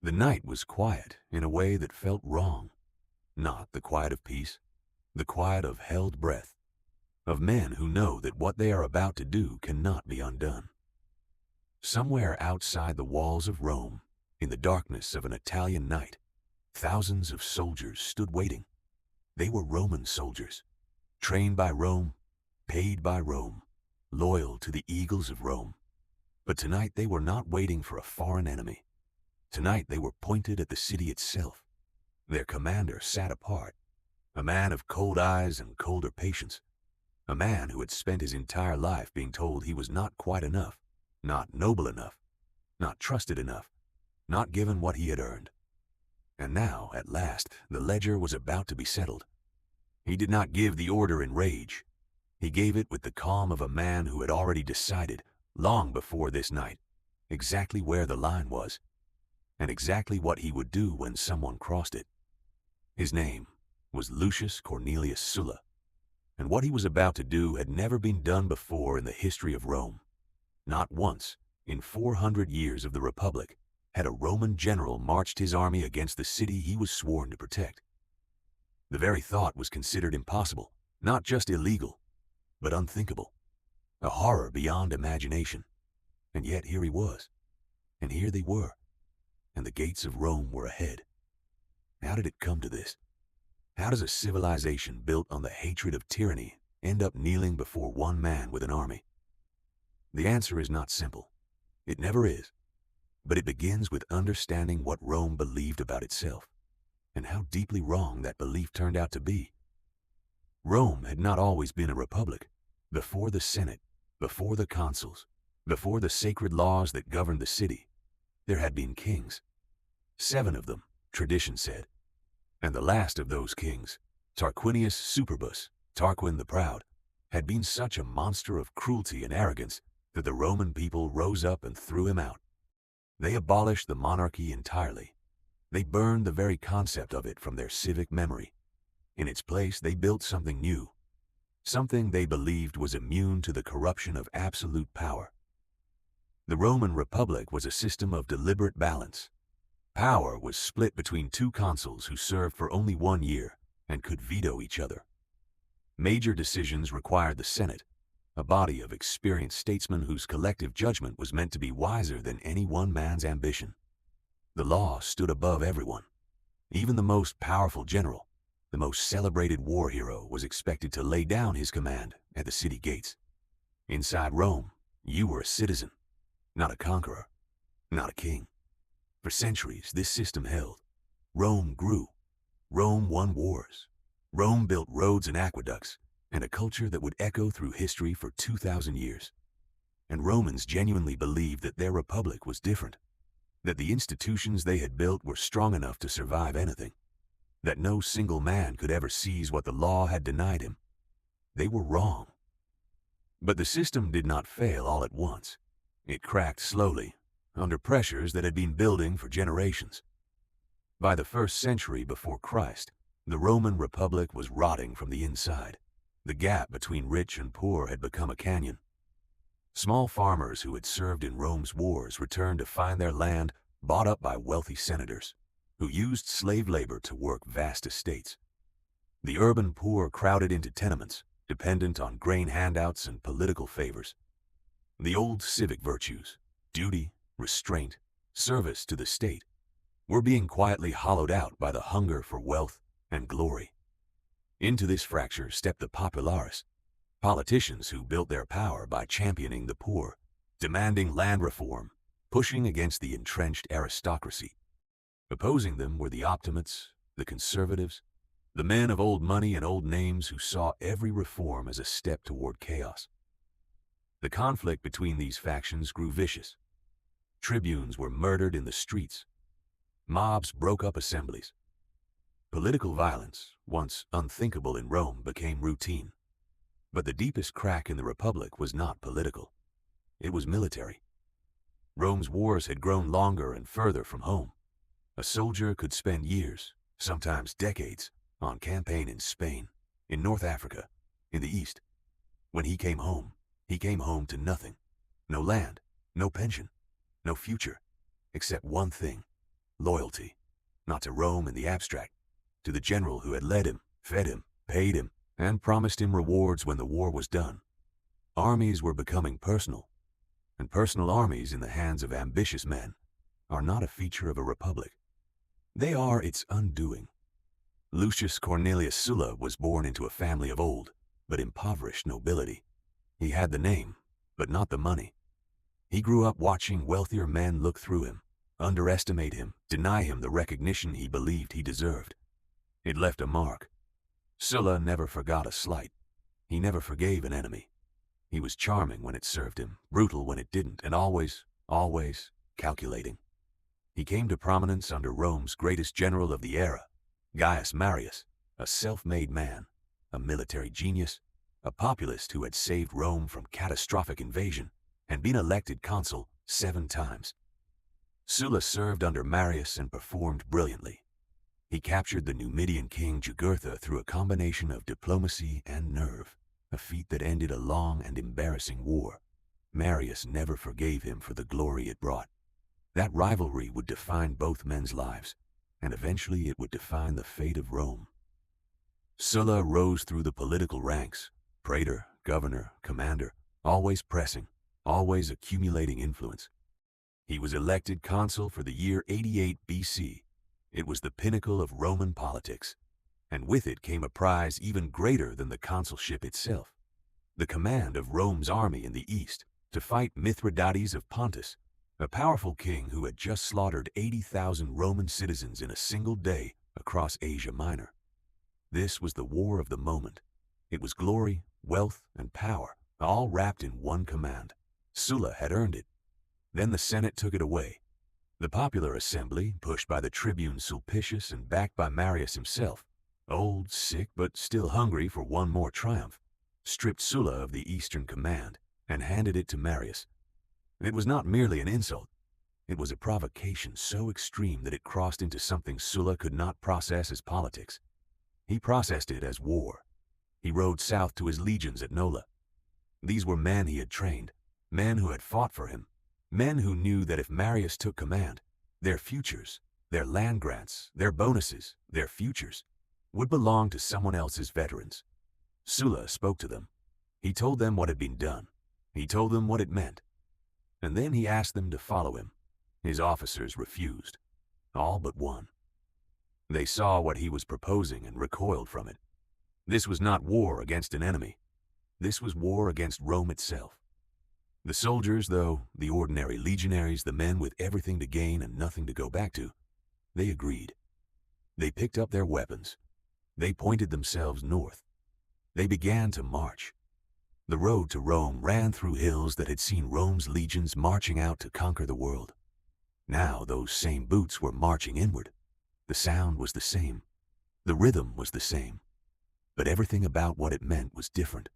The night was quiet in a way that felt wrong, not the quiet of peace, the quiet of held breath, of men who know that what they are about to do cannot be undone. Somewhere outside the walls of Rome, in the darkness of an Italian night, thousands of soldiers stood waiting. They were Roman soldiers, trained by Rome, paid by Rome, loyal to the eagles of Rome. But tonight they were not waiting for a foreign enemy. Tonight they were pointed at the city itself. Their commander sat apart, a man of cold eyes and colder patience, a man who had spent his entire life being told he was not quite enough, not noble enough, not trusted enough, not given what he had earned. And now, at last, the ledger was about to be settled. He did not give the order in rage. He gave it with the calm of a man who had already decided, long before this night, exactly where the line was, and exactly what he would do when someone crossed it. His name was Lucius Cornelius Sulla, and what he was about to do had never been done before in the history of Rome. Not once, in 400 years of the Republic, had a Roman general marched his army against the city he was sworn to protect. The very thought was considered impossible, not just illegal, but unthinkable, a horror beyond imagination. And yet here he was, and here they were, and the gates of Rome were ahead. How did it come to this? How does a civilization built on the hatred of tyranny end up kneeling before one man with an army? The answer is not simple. It never is. But it begins with understanding what Rome believed about itself, and how deeply wrong that belief turned out to be. Rome had not always been a republic. Before the Senate, before the consuls, before the sacred laws that governed the city, there had been kings. 7 of them, tradition said. And the last of those kings, Tarquinius Superbus, Tarquin the Proud, had been such a monster of cruelty and arrogance that the Roman people rose up and threw him out. They abolished the monarchy entirely. They burned the very concept of it from their civic memory. In its place, they built something new, something they believed was immune to the corruption of absolute power. The Roman Republic was a system of deliberate balance. Power was split between 2 consuls who served for only 1 year and could veto each other. Major decisions required the Senate, a body of experienced statesmen whose collective judgment was meant to be wiser than any one man's ambition. The law stood above everyone. Even the most powerful general, the most celebrated war hero, was expected to lay down his command at the city gates. Inside Rome, you were a citizen, not a conqueror, not a king. For centuries, this system held. Rome grew. Rome won wars. Rome built roads and aqueducts, and a culture that would echo through history for 2,000 years. And Romans genuinely believed that their republic was different, that the institutions they had built were strong enough to survive anything, that no single man could ever seize what the law had denied him. They were wrong. But the system did not fail all at once. It cracked slowly, under pressures that had been building for generations. By the 1st century before Christ, the Roman Republic was rotting from the inside. The gap between rich and poor had become a canyon. Small farmers who had served in Rome's wars returned to find their land bought up by wealthy senators, who used slave labor to work vast estates. The urban poor crowded into tenements, dependent on grain handouts and political favors. The old civic virtues, duty, restraint, service to the state, were being quietly hollowed out by the hunger for wealth and glory. Into this fracture stepped the populares, politicians who built their power by championing the poor, demanding land reform, pushing against the entrenched aristocracy. Opposing them were the optimates, the conservatives, the men of old money and old names who saw every reform as a step toward chaos. The conflict between these factions grew vicious. Tribunes were murdered in the streets. Mobs broke up assemblies. Political violence, once unthinkable in Rome, became routine. But the deepest crack in the Republic was not political. It was military. Rome's wars had grown longer and further from home. A soldier could spend years, sometimes decades, on campaign in Spain, in North Africa, in the East. When he came home to nothing. No land, no pension, no future, except one thing: loyalty, not to Rome in the abstract, to the general who had led him, fed him, paid him, and promised him rewards when the war was done. Armies were becoming personal, and personal armies in the hands of ambitious men are not a feature of a republic. They are its undoing. Lucius Cornelius Sulla was born into a family of old, but impoverished nobility. He had the name, but not the money. He grew up watching wealthier men look through him, underestimate him, deny him the recognition he believed he deserved. It left a mark. Sulla never forgot a slight. He never forgave an enemy. He was charming when it served him, brutal when it didn't, and always calculating. He came to prominence under Rome's greatest general of the era, Gaius Marius, a self-made man, a military genius, a populist who had saved Rome from catastrophic invasion and been elected consul 7 times. Sulla served under Marius and performed brilliantly. He captured the Numidian king Jugurtha through a combination of diplomacy and nerve, a feat that ended a long and embarrassing war. Marius never forgave him for the glory it brought. That rivalry would define both men's lives, and eventually it would define the fate of Rome. Sulla rose through the political ranks, praetor, governor, commander, always pressing, always accumulating influence. He was elected consul for the year 88 BC. It was the pinnacle of Roman politics, and with it came a prize even greater than the consulship itself, the command of Rome's army in the east to fight Mithridates of Pontus, a powerful king who had just slaughtered 80,000 Roman citizens in a single day across Asia Minor. This was the war of the moment. It was glory, wealth, and power, all wrapped in one command. Sulla had earned it. Then the Senate took it away. The popular assembly, pushed by the tribune Sulpicius and backed by Marius himself, old, sick, but still hungry for one more triumph, stripped Sulla of the eastern command and handed it to Marius. It was not merely an insult. It was a provocation so extreme that it crossed into something Sulla could not process as politics. He processed it as war. He rode south to his legions at Nola. These were men he had trained, men who had fought for him, men who knew that if Marius took command, their futures, their land grants, their bonuses, their futures, would belong to someone else's veterans. Sulla spoke to them. He told them what had been done. He told them what it meant. And then he asked them to follow him. His officers refused, all but one. They saw what he was proposing and recoiled from it. This was not war against an enemy. This was war against Rome itself. The soldiers, though, the ordinary legionaries, the men with everything to gain and nothing to go back to, they agreed. They picked up their weapons. They pointed themselves north. They began to march. The road to Rome ran through hills that had seen Rome's legions marching out to conquer the world. Now those same boots were marching inward. The sound was the same. The rhythm was the same. But everything about what it meant was different.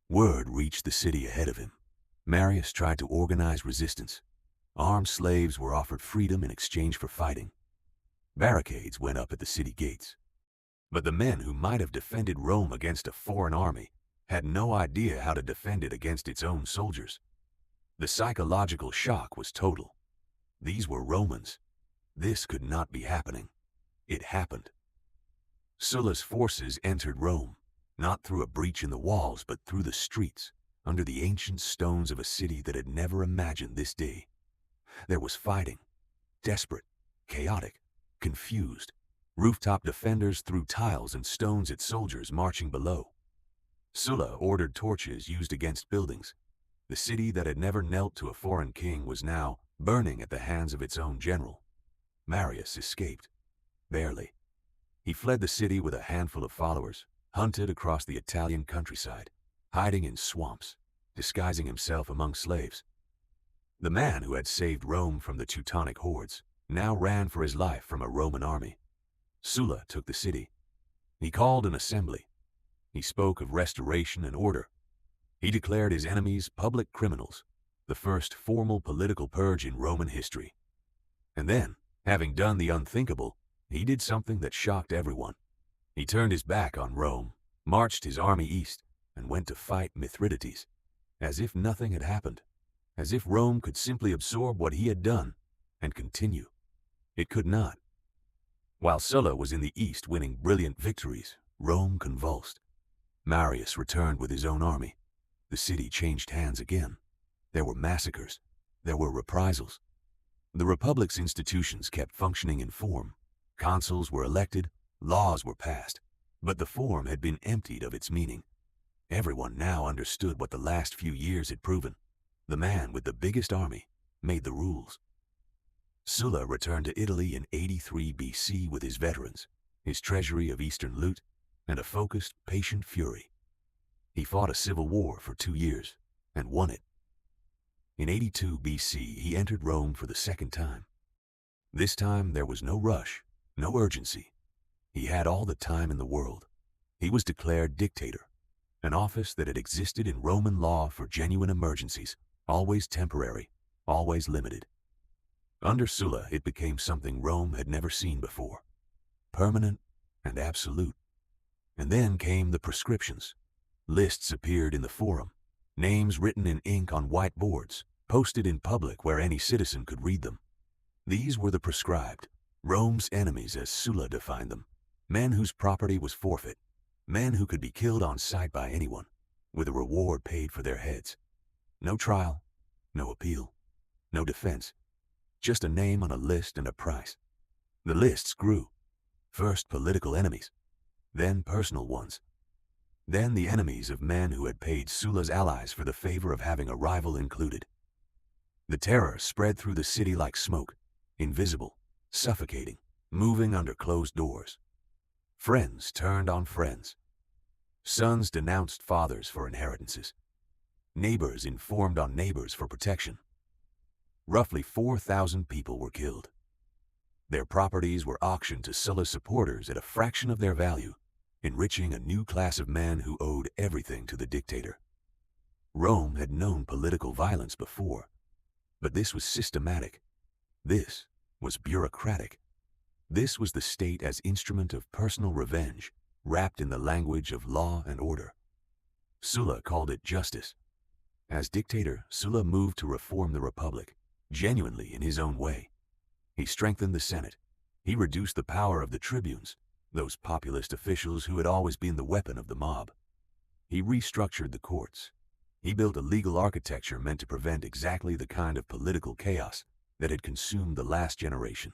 Word reached the city ahead of him. Marius tried to organize resistance. Armed slaves were offered freedom in exchange for fighting. Barricades went up at the city gates. But the men who might have defended Rome against a foreign army had no idea how to defend it against its own soldiers. The psychological shock was total. These were Romans. This could not be happening. It happened. Sulla's forces entered Rome, not through a breach in the walls, but through the streets, under the ancient stones of a city that had never imagined this day. There was fighting, desperate, chaotic, confused. Rooftop defenders threw tiles and stones at soldiers marching below. Sulla ordered torches used against buildings. The city that had never knelt to a foreign king was now burning at the hands of its own general. Marius escaped. Barely. He fled the city with a handful of followers, hunted across the Italian countryside, hiding in swamps, disguising himself among slaves. The man who had saved Rome from the Teutonic hordes now ran for his life from a Roman army. Sulla took the city. He called an assembly. He spoke of restoration and order. He declared his enemies public criminals, the first formal political purge in Roman history. And then, having done the unthinkable, he did something that shocked everyone. He turned his back on Rome, marched his army east, and went to fight Mithridates, as if nothing had happened, as if Rome could simply absorb what he had done and continue. It could not. While Sulla was in the east winning brilliant victories, Rome convulsed. Marius returned with his own army. The city changed hands again. There were massacres. There were reprisals. The Republic's institutions kept functioning in form. Consuls were elected, laws were passed, but the form had been emptied of its meaning. Everyone now understood what the last few years had proven. The man with the biggest army made the rules. Sulla returned to Italy in 83 BC with his veterans, his treasury of eastern loot, and a focused, patient fury. He fought a civil war for 2 years and won it. In 82 BC, he entered Rome for the second time. This time, there was no rush, no urgency. He had all the time in the world. He was declared dictator, an office that had existed in Roman law for genuine emergencies, always temporary, always limited. Under Sulla, it became something Rome had never seen before, permanent and absolute. And then came the prescriptions. Lists appeared in the Forum, names written in ink on white boards, posted in public where any citizen could read them. These were the prescribed, Rome's enemies as Sulla defined them, men whose property was forfeit, men who could be killed on sight by anyone, with a reward paid for their heads. No trial, no appeal, no defense, just a name on a list and a price. The lists grew. First political enemies, then personal ones, then the enemies of men who had paid Sulla's allies for the favor of having a rival included. The terror spread through the city like smoke, invisible, suffocating, moving under closed doors. Friends turned on friends. Sons denounced fathers for inheritances. Neighbors informed on neighbors for protection. Roughly 4,000 people were killed. Their properties were auctioned to Sulla's supporters at a fraction of their value, enriching a new class of men who owed everything to the dictator. Rome had known political violence before, but this was systematic. This was bureaucratic. This was the state as instrument of personal revenge, wrapped in the language of law and order. Sulla called it justice. As dictator, Sulla moved to reform the Republic, genuinely in his own way. He strengthened the Senate. He reduced the power of the tribunes, those populist officials who had always been the weapon of the mob. He restructured the courts. He built a legal architecture meant to prevent exactly the kind of political chaos that had consumed the last generation.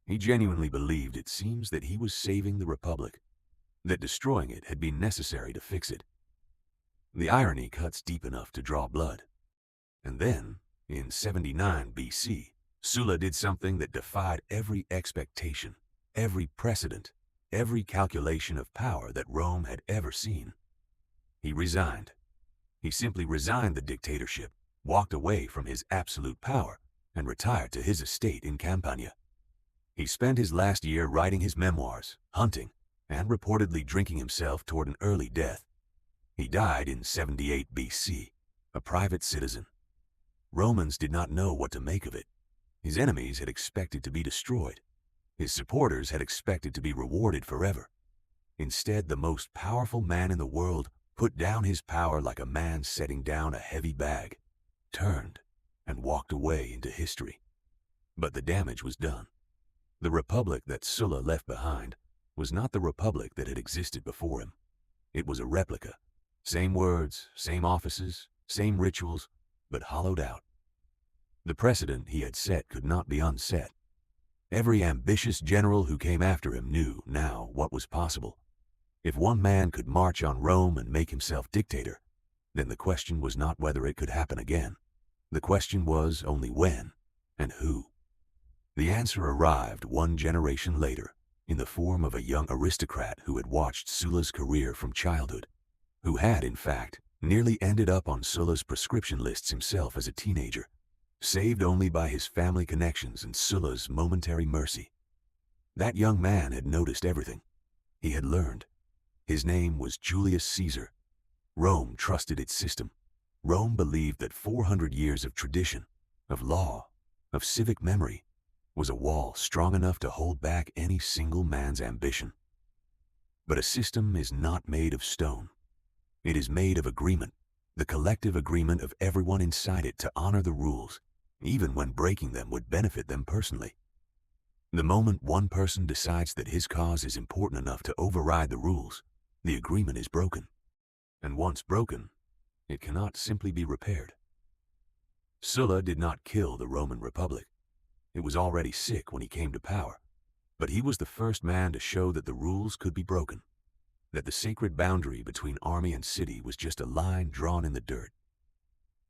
He genuinely believed, it seems, that he was saving the Republic, that destroying it had been necessary to fix it. The irony cuts deep enough to draw blood. And then, in 79 BC, Sulla did something that defied every expectation, every precedent, every calculation of power that Rome had ever seen. He resigned. He simply resigned the dictatorship, walked away from his absolute power, and retired to his estate in Campania. He spent his last year writing his memoirs, hunting, and reportedly drinking himself toward an early death. He died in 78 BC, a private citizen. Romans did not know what to make of it. His enemies had expected to be destroyed. His supporters had expected to be rewarded forever. Instead, the most powerful man in the world put down his power like a man setting down a heavy bag, turned, and walked away into history. But the damage was done. The republic that Sulla left behind was not the republic that had existed before him. It was a replica. Same words, same offices, same rituals, but hollowed out. The precedent he had set could not be unset. Every ambitious general who came after him knew now what was possible. If one man could march on Rome and make himself dictator, then the question was not whether it could happen again. The question was only when and who. The answer arrived 1 generation later, in the form of a young aristocrat who had watched Sulla's career from childhood, who had, in fact, nearly ended up on Sulla's prescription lists himself as a teenager, saved only by his family connections and Sulla's momentary mercy. That young man had noticed everything. He had learned. His name was Julius Caesar. Rome trusted its system. Rome believed that 400 years of tradition, of law, of civic memory, was a wall strong enough to hold back any single man's ambition. But a system is not made of stone. It is made of agreement, the collective agreement of everyone inside it to honor the rules, even when breaking them would benefit them personally. The moment one person decides that his cause is important enough to override the rules, the agreement is broken. And once broken, it cannot simply be repaired. Sulla did not kill the Roman Republic. It was already sick when he came to power. But he was the first man to show that the rules could be broken, that the sacred boundary between army and city was just a line drawn in the dirt.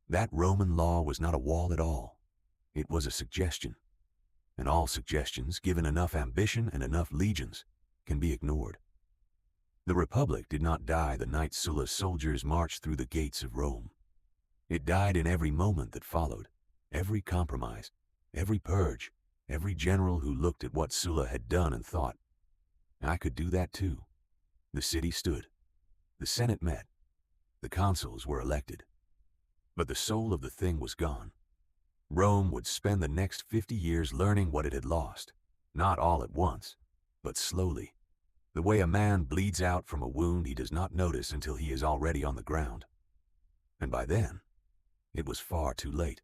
That Roman law was not a wall at all. It was a suggestion. And all suggestions, given enough ambition and enough legions, can be ignored. The Republic did not die the night Sulla's soldiers marched through the gates of Rome. It died in every moment that followed, every compromise, every purge, every general who looked at what Sulla had done and thought, I could do that too. The city stood. The Senate met. The consuls were elected. But the soul of the thing was gone. Rome would spend the next 50 years learning what it had lost, not all at once, but slowly, the way a man bleeds out from a wound he does not notice until he is already on the ground. And by then, it was far too late.